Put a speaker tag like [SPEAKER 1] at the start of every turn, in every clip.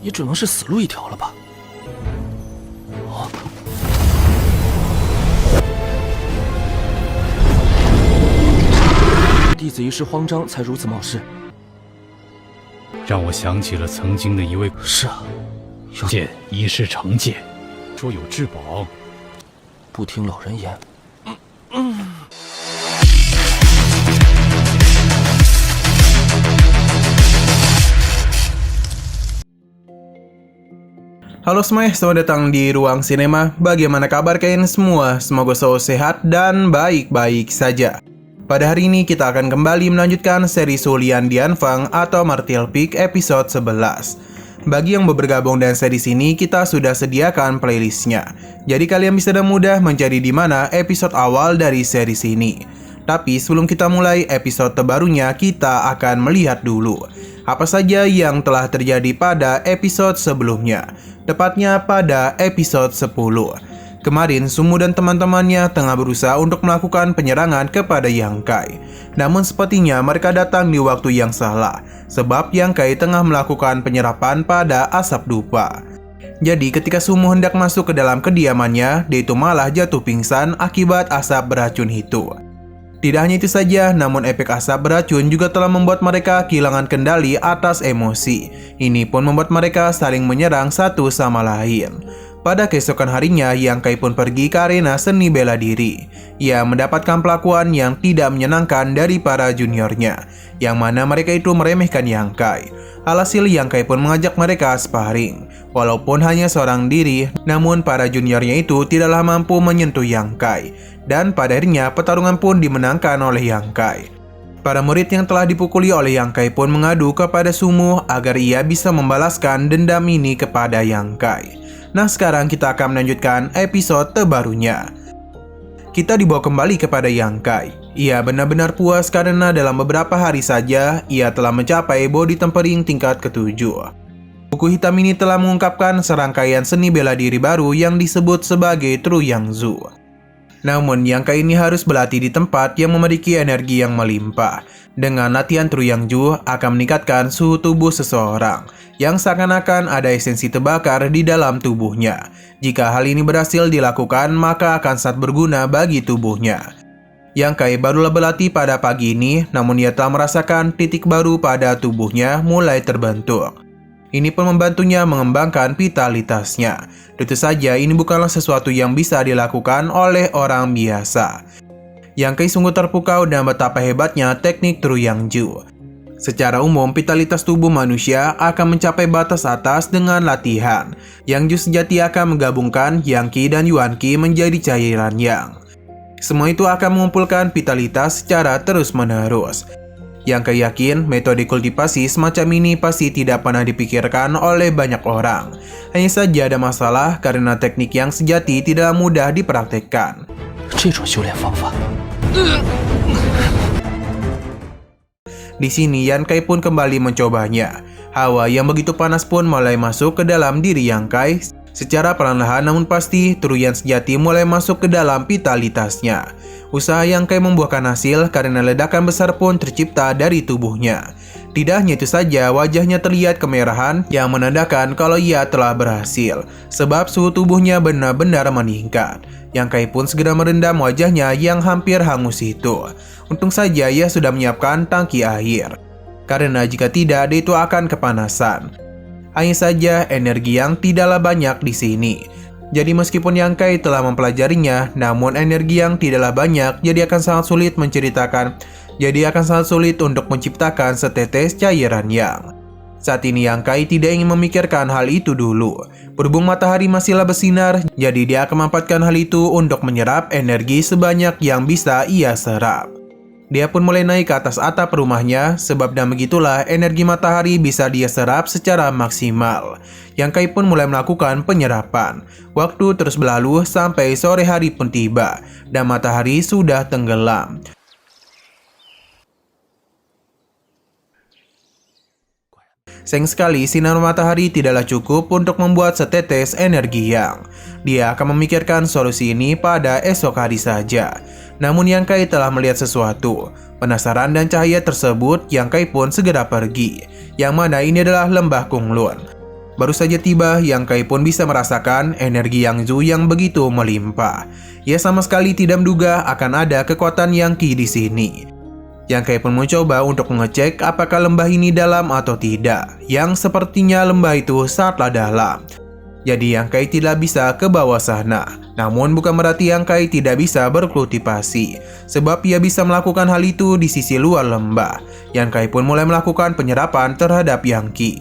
[SPEAKER 1] 也只能是死路一条了吧。弟子一时慌张，才如此冒失。
[SPEAKER 2] 让我想起了曾经的一位。
[SPEAKER 1] 是啊，
[SPEAKER 2] 剑已是成剑，说有至宝，
[SPEAKER 1] 不听老人言。
[SPEAKER 3] Halo semuanya, selamat datang di Ruang Sinema. Bagaimana kabar kalian semua? Semoga selalu sehat dan baik-baik saja. Pada hari ini kita akan kembali melanjutkan seri Sulian Dianfang atau Martial Peak episode 11. Bagi yang baru bergabung dengan seri ini, kita sudah sediakan playlistnya. Jadi kalian bisa dengan mudah mencari di mana episode awal dari seri ini. Tapi sebelum kita mulai episode terbarunya, kita akan melihat dulu apa saja yang telah terjadi pada episode sebelumnya. Tepatnya pada episode 10. Kemarin, Sumu dan teman-temannya tengah berusaha untuk melakukan penyerangan kepada Yang Kai. Namun sepertinya mereka datang di waktu yang salah, sebab Yang Kai tengah melakukan penyerapan pada asap dupa. Jadi ketika Sumu hendak masuk ke dalam kediamannya, dia itu malah jatuh pingsan akibat asap beracun itu. Tidak hanya itu saja, namun efek asap beracun juga telah membuat mereka kehilangan kendali atas emosi. Ini pun membuat mereka saling menyerang satu sama lain. Pada keesokan harinya, Yang Kai pun pergi ke arena seni bela diri. Ia mendapatkan perlakuan yang tidak menyenangkan dari para juniornya, yang mana mereka itu meremehkan Yang Kai. Alhasil Yang Kai pun mengajak mereka sparring. Walaupun hanya seorang diri, namun para juniornya itu tidaklah mampu menyentuh Yang Kai. Dan pada akhirnya pertarungan pun dimenangkan oleh Yang Kai. Para murid yang telah dipukuli oleh Yang Kai pun mengadu kepada Sumu agar ia bisa membalaskan dendam ini kepada Yang Kai. Nah, sekarang kita akan melanjutkan episode terbarunya. Kita dibawa kembali kepada Yang Kai. Ia benar-benar puas karena dalam beberapa hari saja ia telah mencapai body tempering tingkat ke-7. Buku hitam ini telah mengungkapkan serangkaian seni bela diri baru yang disebut sebagai True Yang Zu. Namun Yang Kai ini harus berlatih di tempat yang memiliki energi yang melimpah. Dengan latihan True Yang Zu akan meningkatkan suhu tubuh seseorang, yang seakan-akan ada esensi terbakar di dalam tubuhnya. Jika hal ini berhasil dilakukan, maka akan sangat berguna bagi tubuhnya. Yang Kai barulah berlatih pada pagi ini, namun ia telah merasakan titik baru pada tubuhnya mulai terbentuk. Ini pun membantunya mengembangkan vitalitasnya. Tentu saja ini bukanlah sesuatu yang bisa dilakukan oleh orang biasa. Yang Kai sungguh terpukau dan betapa hebatnya teknik True Yang Zu. Secara umum, vitalitas tubuh manusia akan mencapai batas atas dengan latihan. Yang Zu sejati akan menggabungkan Yang Qi dan Yuan Qi menjadi cairan Yang. Semua itu akan mengumpulkan vitalitas secara terus-menerus. Yang Kai yakin metode kultivasi semacam ini pasti tidak pernah dipikirkan oleh banyak orang. Hanya saja ada masalah karena teknik yang sejati tidak mudah dipraktekkan. Di sini Yang Kai pun kembali mencobanya. Hawa yang begitu panas pun mulai masuk ke dalam diri Yang Kai. Secara perlahan namun pasti, True Yang sejati mulai masuk ke dalam vitalitasnya. Usaha Yang Kai membuahkan hasil karena ledakan besar pun tercipta dari tubuhnya. Tidak hanya itu saja, wajahnya terlihat kemerahan yang menandakan kalau ia telah berhasil, sebab suhu tubuhnya benar-benar meningkat. Yang Kai pun segera merendam wajahnya yang hampir hangus itu. Untung saja ia sudah menyiapkan tangki air, karena jika tidak, dia itu akan kepanasan. Hanya saja energi yang tidaklah banyak di sini. Jadi meskipun Yang Kai telah mempelajarinya, namun energi yang tidaklah banyak, jadi akan sangat sulit untuk menciptakan setetes cairan Yang. Saat ini Yang Kai tidak ingin memikirkan hal itu dulu. Berhubung matahari masihlah bersinar, jadi dia akan memanfaatkan hal itu untuk menyerap energi sebanyak yang bisa ia serap. Dia pun mulai naik ke atas atap rumahnya, sebab dan begitulah energi matahari bisa dia serap secara maksimal. Yang Kai pun mulai melakukan penyerapan. Waktu terus berlalu sampai sore hari pun tiba, dan matahari sudah tenggelam. Sayang sekali, sinar matahari tidaklah cukup untuk membuat setetes energi Yang. Dia akan memikirkan solusi ini pada esok hari saja. Namun Yang Kai telah melihat sesuatu. Penasaran dan cahaya tersebut, Yang Kai pun segera pergi. Yang mana ini adalah lembah Kunlun. Baru saja tiba, Yang Kai pun bisa merasakan energi Yang Zu yang begitu melimpah. Ia sama sekali tidak menduga akan ada kekuatan Yang Qi di sini. Yang Kai pun mencoba untuk mengecek apakah lembah ini dalam atau tidak, yang sepertinya lembah itu sangatlah dalam. Jadi Yang Kai tidak bisa ke bawah sana. Namun bukan berarti Yang Kai tidak bisa berkultivasi, sebab ia bisa melakukan hal itu di sisi luar lembah. Yang Kai pun mulai melakukan penyerapan terhadap Yang Qi.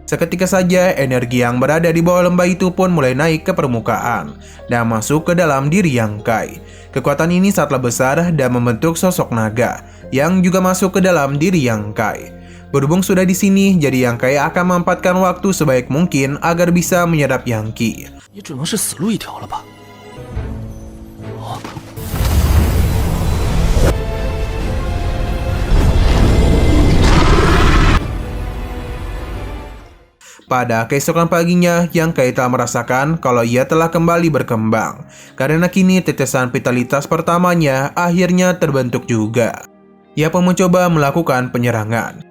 [SPEAKER 3] Seketika saja energi yang berada di bawah lembah itu pun mulai naik ke permukaan dan masuk ke dalam diri Yang Kai. Kekuatan ini sangatlah besar dan membentuk sosok naga yang juga masuk ke dalam diri Yang Kai. Berhubung sudah di sini, jadi Yang Kai akan memanfaatkan waktu sebaik mungkin agar bisa menyerap Yang Qi.
[SPEAKER 1] 也只能是死路一条了吧？
[SPEAKER 3] Pada keesokan paginya, Yang Kai telah merasakan kalau ia telah kembali berkembang. Karena kini tetesan vitalitas pertamanya akhirnya terbentuk juga. Ia pun mencoba melakukan penyerangan.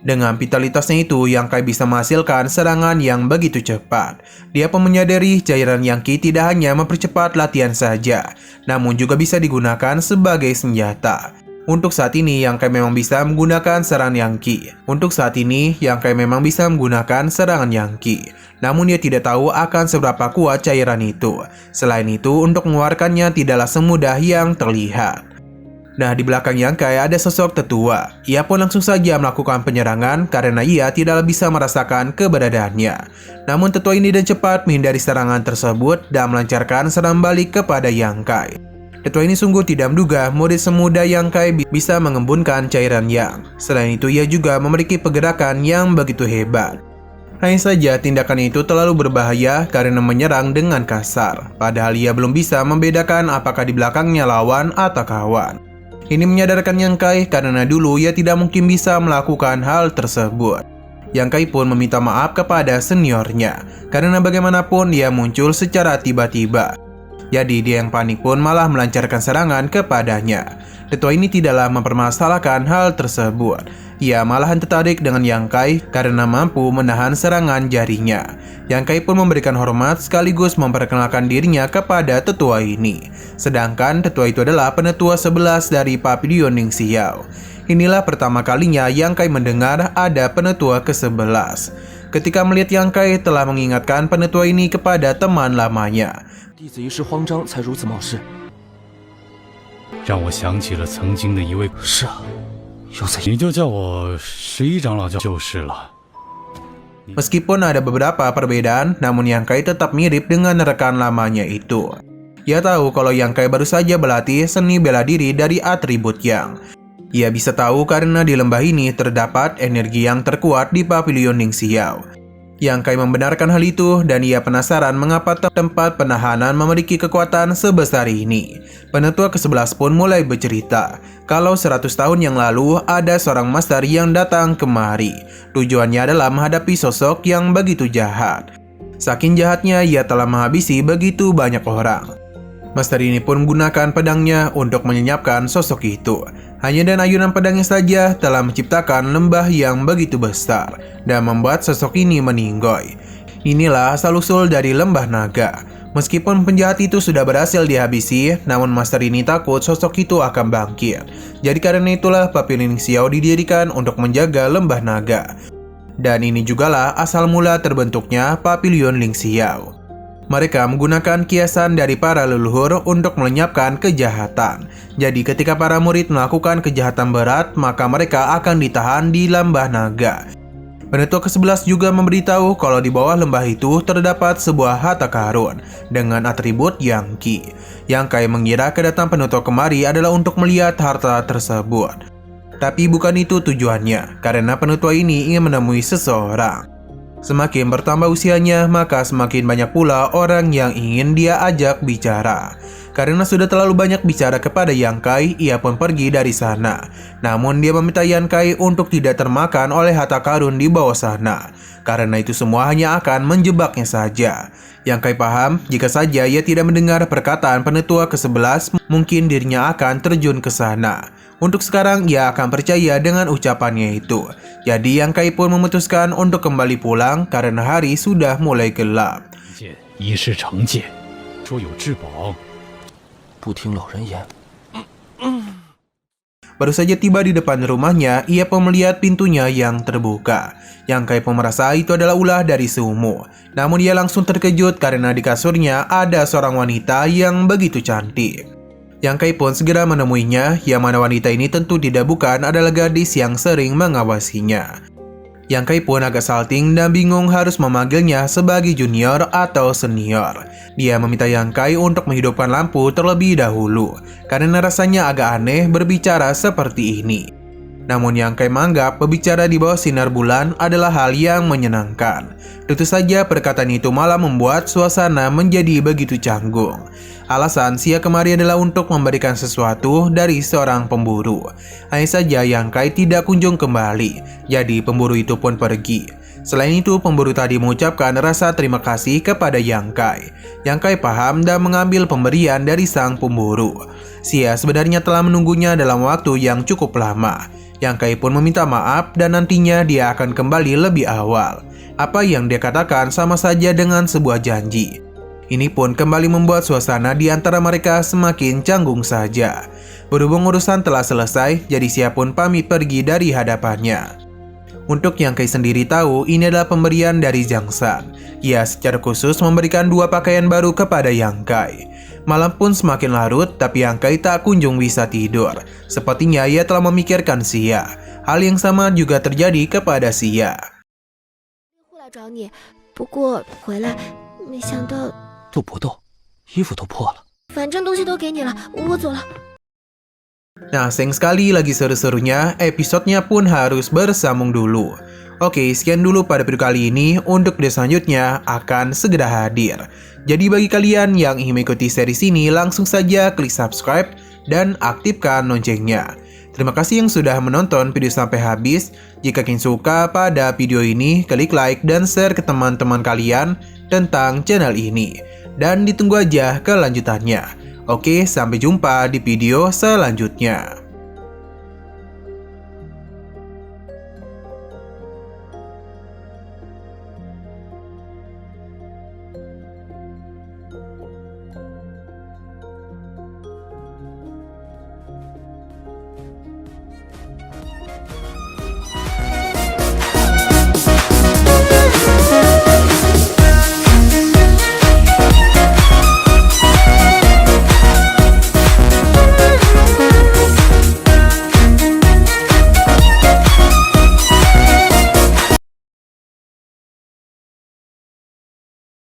[SPEAKER 3] Dengan vitalitasnya itu, Yang Kai bisa menghasilkan serangan yang begitu cepat. Dia pun menyadari cairan Yang Qi tidak hanya mempercepat latihan saja, namun juga bisa digunakan sebagai senjata. Untuk saat ini, Yang Kai memang bisa menggunakan serangan Yang Qi. Yang Qi. Namun dia tidak tahu akan seberapa kuat cairan itu. Selain itu, untuk mengeluarkannya tidaklah semudah yang terlihat. Nah, di belakang Yang Kai ada sosok tetua. Ia pun langsung saja melakukan penyerangan karena ia tidak bisa merasakan keberadaannya. Namun tetua ini dengan cepat menghindari serangan tersebut dan melancarkan serangan balik kepada Yang Kai. Tetua ini sungguh tidak menduga murid semuda Yang Kai bisa mengembunkan cairan Yang. Selain itu, ia juga memiliki pergerakan yang begitu hebat. Hanya saja tindakan itu terlalu berbahaya karena menyerang dengan kasar. Padahal ia belum bisa membedakan apakah di belakangnya lawan atau kawan. Ini menyadarkan Yang Kai karena dulu ia tidak mungkin bisa melakukan hal tersebut. Yang Kai pun meminta maaf kepada seniornya karena bagaimanapun dia muncul secara tiba-tiba. Jadi dia yang panik pun malah melancarkan serangan kepadanya. Tetua ini tidaklah mempermasalahkan hal tersebut. Ia malahan tertarik dengan Yang Kai karena mampu menahan serangan jarinya. Yang Kai pun memberikan hormat sekaligus memperkenalkan dirinya kepada tetua ini. Sedangkan tetua itu adalah penetua 11 dari Papilion Ning Xiao. Inilah pertama kalinya Yang Kai mendengar ada penetua ke-11. Ketika melihat Yang Kai telah mengingatkan penetua ini kepada teman lamanya.
[SPEAKER 1] 弟子一时慌张，才如此冒失。
[SPEAKER 2] 让我想起了曾经的一位，
[SPEAKER 1] 是啊，又在
[SPEAKER 2] 你就叫我11长老就是了。
[SPEAKER 3] Meskipun ada beberapa perbedaan, namun Yang Kai tetap mirip dengan rekan lamanya itu. Ia tahu kalau Yang Kai baru saja berlatih seni bela diri dari atribut Yang. Ia bisa tahu karena di lembah ini terdapat energi yang terkuat di Papilion Ning Xiao. Yang Kai membenarkan hal itu dan ia penasaran mengapa tempat penahanan memiliki kekuatan sebesar ini. Penetua ke-11 pun mulai bercerita kalau 100 tahun yang lalu ada seorang master yang datang kemari. Tujuannya adalah menghadapi sosok yang begitu jahat. Saking jahatnya ia telah menghabisi begitu banyak orang. Master ini pun menggunakan pedangnya untuk menyenyapkan sosok itu. Hanya dengan ayunan pedangnya saja telah menciptakan lembah yang begitu besar dan membuat sosok ini meninggoy. Inilah asal-usul dari lembah naga. Meskipun penjahat itu sudah berhasil dihabisi, namun master ini takut sosok itu akan bangkit. Jadi karena itulah Papilion Ning Xiao didirikan untuk menjaga lembah naga. Dan ini jugalah asal mula terbentuknya Papilion Ning Xiao. Mereka menggunakan kiasan dari para leluhur untuk melenyapkan kejahatan. Jadi ketika para murid melakukan kejahatan berat, maka mereka akan ditahan di lembah naga. Penetua ke-11 juga memberitahu kalau di bawah lembah itu terdapat sebuah harta karun dengan atribut Yang Qi. Yang Kai mengira kedatangan penetua kemari adalah untuk melihat harta tersebut. Tapi bukan itu tujuannya, karena penetua ini ingin menemui seseorang. Semakin bertambah usianya, maka semakin banyak pula orang yang ingin dia ajak bicara. Karena sudah terlalu banyak bicara kepada Yang Kai, ia pun pergi dari sana. Namun dia meminta Yang Kai untuk tidak termakan oleh harta karun di bawah sana. Karena itu semua hanya akan menjebaknya saja. Yang Kai paham, jika saja ia tidak mendengar perkataan penetua ke-11, mungkin dirinya akan terjun ke sana. Untuk sekarang ia akan percaya dengan ucapannya itu. Jadi Yang Kai pun memutuskan untuk kembali pulang karena hari sudah mulai gelap.
[SPEAKER 2] 一世成戒，说有至宝。
[SPEAKER 1] 不听老人言。
[SPEAKER 3] Baru saja tiba di depan rumahnya, ia pun melihat pintunya yang terbuka. Yang Kai pun merasa itu adalah ulah dari Sumo. Namun ia langsung terkejut karena di kasurnya ada seorang wanita yang begitu cantik. Yang Kai pun segera menemuinya, yang mana wanita ini tentu tidak bukan adalah gadis yang sering mengawasinya. Yang Kai pun agak salting dan bingung harus memanggilnya sebagai junior atau senior. Dia meminta Yang Kai untuk menghidupkan lampu terlebih dahulu, karena rasanya agak aneh berbicara seperti ini. Namun Yang Kai menganggap berbicara di bawah sinar bulan adalah hal yang menyenangkan. Tentu saja perkataan itu malah membuat suasana menjadi begitu canggung. Alasan Sia kemari adalah untuk memberikan sesuatu dari seorang pemburu. Hanya saja Yang Kai tidak kunjung kembali, jadi pemburu itu pun pergi. Selain itu, pemburu tadi mengucapkan rasa terima kasih kepada Yang Kai. Yang Kai paham dan mengambil pemberian dari sang pemburu. Sia sebenarnya telah menunggunya dalam waktu yang cukup lama. Yang Kai pun meminta maaf dan nantinya dia akan kembali lebih awal. Apa yang dia katakan sama saja dengan sebuah janji. Ini pun kembali membuat suasana di antara mereka semakin canggung saja. Berhubung urusan telah selesai, jadi Sia pun pamit pergi dari hadapannya. Untuk Yang Kai sendiri tahu, ini adalah pemberian dari Zhang San. Ia secara khusus memberikan 2 pakaian baru kepada Yang Kai. Malam pun semakin larut, tapi Yang Kai tak kunjung bisa tidur. Sepertinya ia telah memikirkan Sia. Hal yang sama juga terjadi kepada Sia.
[SPEAKER 4] 找你，不过回来没想到，
[SPEAKER 1] 斗不斗，衣服都破了。
[SPEAKER 4] 反正东西都给你了，我走了。
[SPEAKER 3] Nah, sayang sekali lagi seru-serunya, episodenya pun harus bersambung dulu. Oke, sekian dulu pada video kali ini. Untuk video selanjutnya akan segera hadir. Jadi bagi kalian yang ingin mengikuti series ini, langsung saja klik subscribe dan aktifkan loncengnya. Terima kasih yang sudah menonton video sampai habis. Jika kalian suka pada video ini, klik like dan share ke teman-teman kalian tentang channel ini. Dan ditunggu aja kelanjutannya. Oke, sampai jumpa di video selanjutnya.